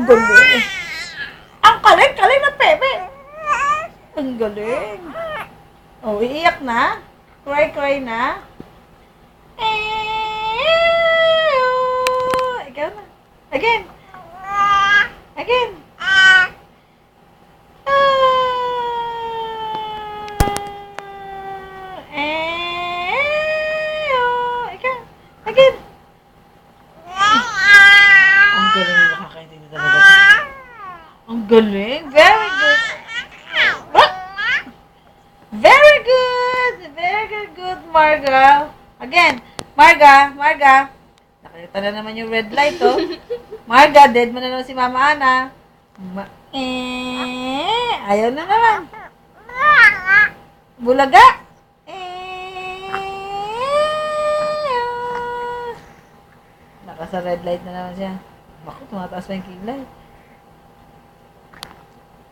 galing. Ang kaling-kaling ng Pepe. Ang galing. Oh, iiyak na? Cry-cry na? Ikaw na. Again. Again. Ikaw. Again. Ang galing, nakakaintindi talaga. Ang galing. Very good. What? Very good. Very good, good, Marga. Again. Marga. Nakita na naman yung red light, oh. Marga, dead mo na naman si Mama Ana. Ayaw na naman. Bulaga. Naka sa red light na naman siya. Bakit tumataas pa yung kilay?